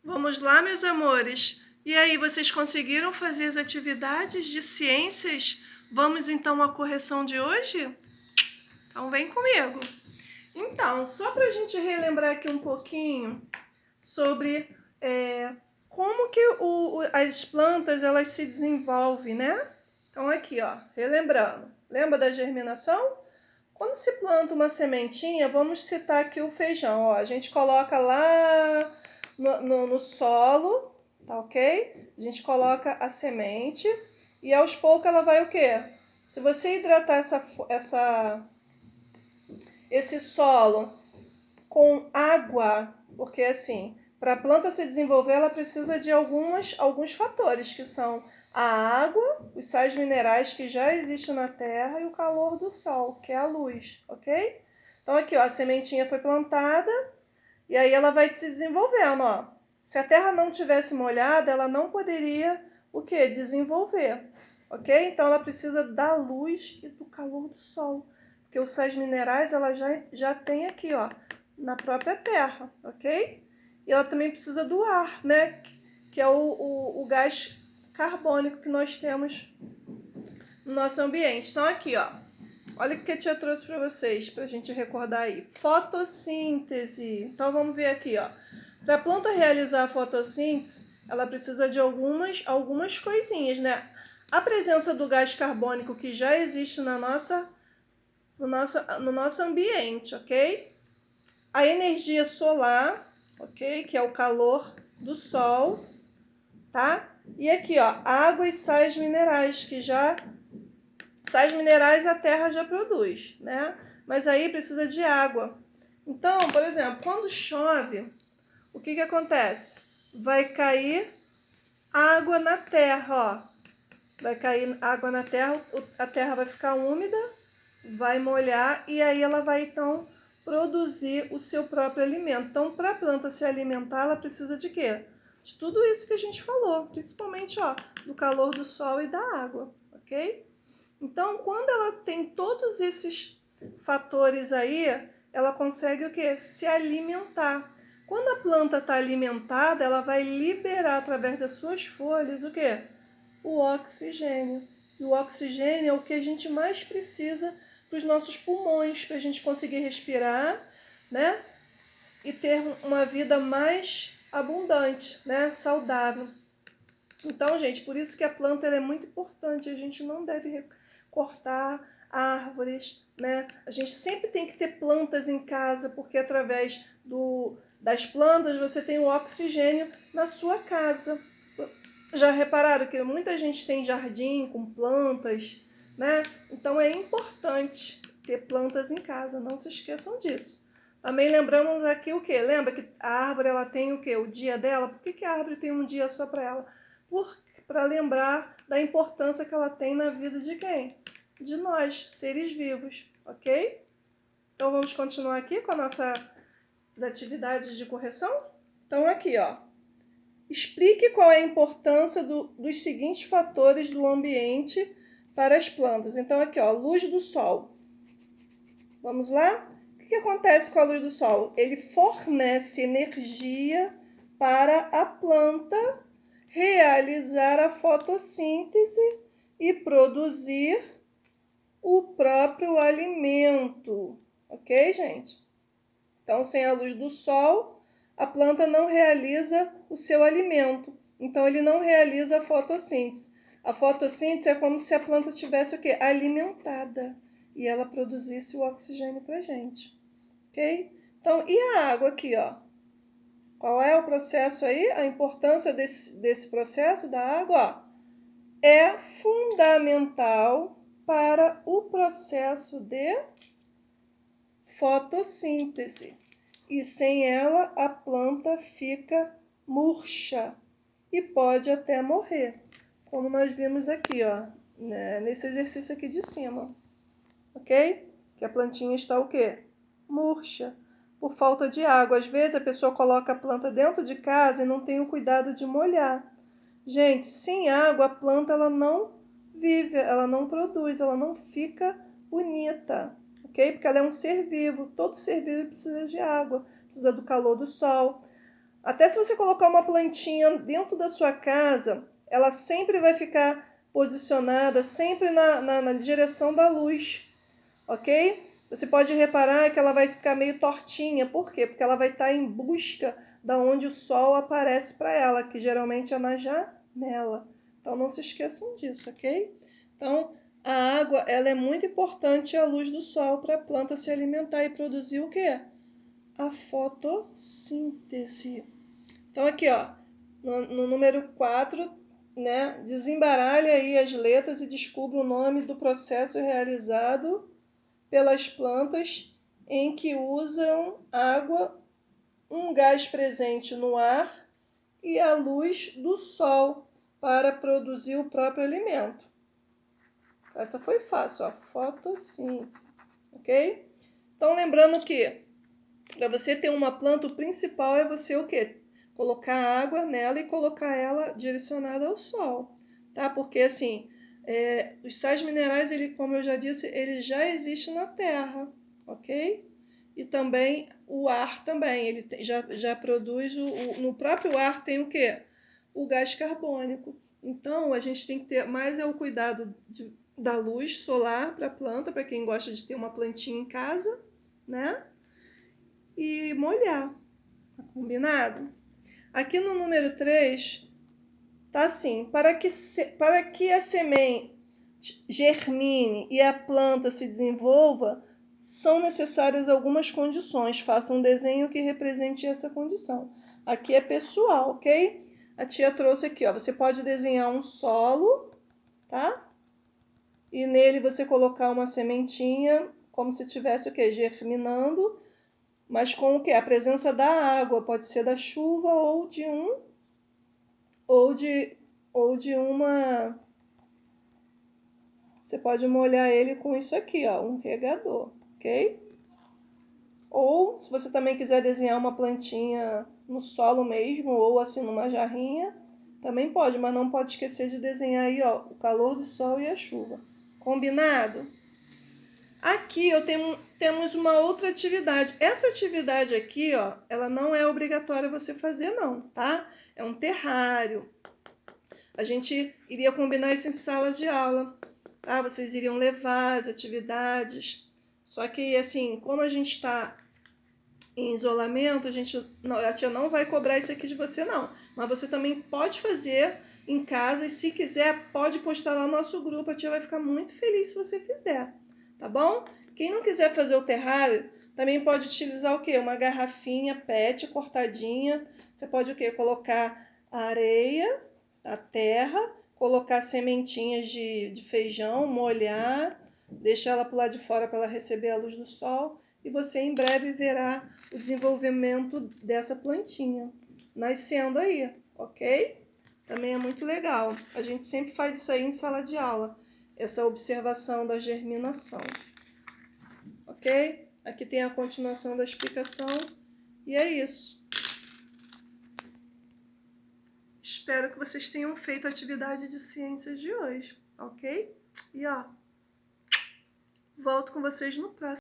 Vamos lá, meus amores. E aí, vocês conseguiram fazer as atividades de ciências? Vamos então à correção de hoje? Então vem comigo. Então, só para a gente relembrar aqui um pouquinho sobre como que as plantas elas se desenvolvem, né? Então aqui, ó, relembrando. Lembra da germinação? Quando se planta uma sementinha, vamos citar aqui o feijão. Ó, a gente coloca lá no solo, tá ok? A gente coloca a semente e aos poucos ela vai o quê? Se você hidratar esse solo com água, porque assim, para a planta se desenvolver, ela precisa de alguns fatores, que são a água, os sais minerais que já existem na terra e o calor do sol, que é a luz, ok? Então aqui, ó, a sementinha foi plantada e aí ela vai se desenvolvendo, ó. Se a terra não tivesse molhada, ela não poderia o quê? Desenvolver, ok? Então ela precisa da luz e do calor do sol, porque os sais minerais ela já tem aqui, ó, na própria terra, ok? E ela também precisa do ar, né? Que é o gás carbônico que nós temos no nosso ambiente. Então aqui, ó, olha o que a tia trouxe para vocês, para a gente recordar aí. Fotossíntese. Então vamos ver aqui, ó. Para a planta realizar a fotossíntese, ela precisa de algumas coisinhas, né? A presença do gás carbônico que já existe no nosso ambiente, ok? A energia solar, ok? Que é o calor do sol, tá? E aqui, ó, água e sais minerais, sais minerais a terra já produz, né? Mas aí precisa de água. Então, por exemplo, quando chove, o que acontece? Vai cair água na terra, ó. Vai cair água na terra, a terra vai ficar úmida, vai molhar e aí ela vai então produzir o seu próprio alimento. Então, para a planta se alimentar, ela precisa de quê? De tudo isso que a gente falou, principalmente, ó, do calor do sol e da água, ok? Então, quando ela tem todos esses fatores aí, ela consegue o quê? Se alimentar. Quando a planta está alimentada, ela vai liberar através das suas folhas o quê? O oxigênio. E o oxigênio é o que a gente mais precisa para os nossos pulmões, para a gente conseguir respirar, né? E ter uma vida mais abundante, né? Saudável. Então, gente, por isso que a planta é muito importante. A gente não deve cortar árvores, né? A gente sempre tem que ter plantas em casa, porque através das plantas você tem o oxigênio na sua casa. Já repararam que muita gente tem jardim com plantas, né? Então é importante ter plantas em casa, não se esqueçam disso. Também lembramos aqui o que? Lembra que a árvore ela tem o que? O dia dela? Por que a árvore tem um dia só para ela? Para lembrar da importância que ela tem na vida de quem? De nós, seres vivos, ok? Então vamos continuar aqui com a nossa atividade de correção? Então aqui, ó. Explique qual é a importância dos seguintes fatores do ambiente para as plantas. Então aqui, ó, luz do sol. Vamos lá? O que acontece com a luz do sol? Ele fornece energia para a planta realizar a fotossíntese e produzir o próprio alimento. Ok, gente? Então, sem a luz do sol, a planta não realiza o seu alimento. Então, ele não realiza a fotossíntese. A fotossíntese é como se a planta tivesse o quê? Alimentada. E ela produzisse o oxigênio para a gente. Ok? Então, e a água aqui, ó? Qual é o processo aí? A importância desse processo da água, ó, é fundamental para o processo de fotossíntese. E sem ela, a planta fica murcha e pode até morrer, como nós vimos aqui, ó, né, nesse exercício aqui de cima, ok? Que a plantinha está o quê? Murcha, por falta de água. Às vezes a pessoa coloca a planta dentro de casa e não tem o cuidado de molhar. Gente, sem água a planta ela não vive, ela não produz, ela não fica bonita, ok? Porque ela é um ser vivo, todo ser vivo precisa de água, precisa do calor do sol. Até se você colocar uma plantinha dentro da sua casa, ela sempre vai ficar posicionada, sempre na direção da luz, ok? Você pode reparar que ela vai ficar meio tortinha. Por quê? Porque ela vai estar em busca da onde o sol aparece para ela, que geralmente é na janela. Então não se esqueçam disso, ok? Então a água, ela é muito importante, a luz do sol, para a planta se alimentar e produzir o quê? A fotossíntese. Então aqui, ó, no número 4, né, desembaralhe aí as letras e descubra o nome do processo realizado pelas plantas em que usam água, um gás presente no ar e a luz do sol para produzir o próprio alimento. Essa foi fácil, ó, fotossíntese, ok? Então lembrando que para você ter uma planta, o principal é você o quê? Colocar água nela e colocar ela direcionada ao sol, tá? Porque assim, os sais minerais, ele, como eu já disse, ele já existe na Terra, ok? E também o ar também, ele já produz, no próprio ar tem o quê? O gás carbônico. Então, a gente tem que ter mais o cuidado da luz solar para a planta, para quem gosta de ter uma plantinha em casa, né? E molhar, tá combinado? Aqui no número 3, tá assim, para que a semente germine e a planta se desenvolva, são necessárias algumas condições. Faça um desenho que represente essa condição. Aqui é pessoal, ok? A tia trouxe aqui, ó. Você pode desenhar um solo, tá? E nele você colocar uma sementinha, como se tivesse o quê? Germinando, mas com o quê? A presença da água, pode ser da chuva ou de uma. Você pode molhar ele com isso aqui, ó, um regador, ok? Ou, se você também quiser desenhar uma plantinha no solo mesmo, ou assim numa jarrinha, também pode, mas não pode esquecer de desenhar aí, ó, o calor do sol e a chuva. Combinado? Aqui temos uma outra atividade. Essa atividade aqui, ó, ela não é obrigatória você fazer não, tá? É um terrário. A gente iria combinar isso em sala de aula, tá? Vocês iriam levar as atividades. Só que, assim, como a gente está em isolamento, a tia não vai cobrar isso aqui de você, não. Mas você também pode fazer em casa e, se quiser, pode postar lá no nosso grupo. A tia vai ficar muito feliz se você fizer, tá bom? Quem não quiser fazer o terrário, também pode utilizar o quê? Uma garrafinha PET cortadinha. Você pode o quê? Colocar a areia, a terra, colocar sementinhas de feijão, molhar, deixar ela para o lado de fora para ela receber a luz do sol, e você em breve verá o desenvolvimento dessa plantinha nascendo aí, ok? Também é muito legal. A gente sempre faz isso aí em sala de aula, essa observação da germinação, ok? Aqui tem a continuação da explicação e é isso. Espero que vocês tenham feito a atividade de ciências de hoje, ok? E ó, volto com vocês no próximo.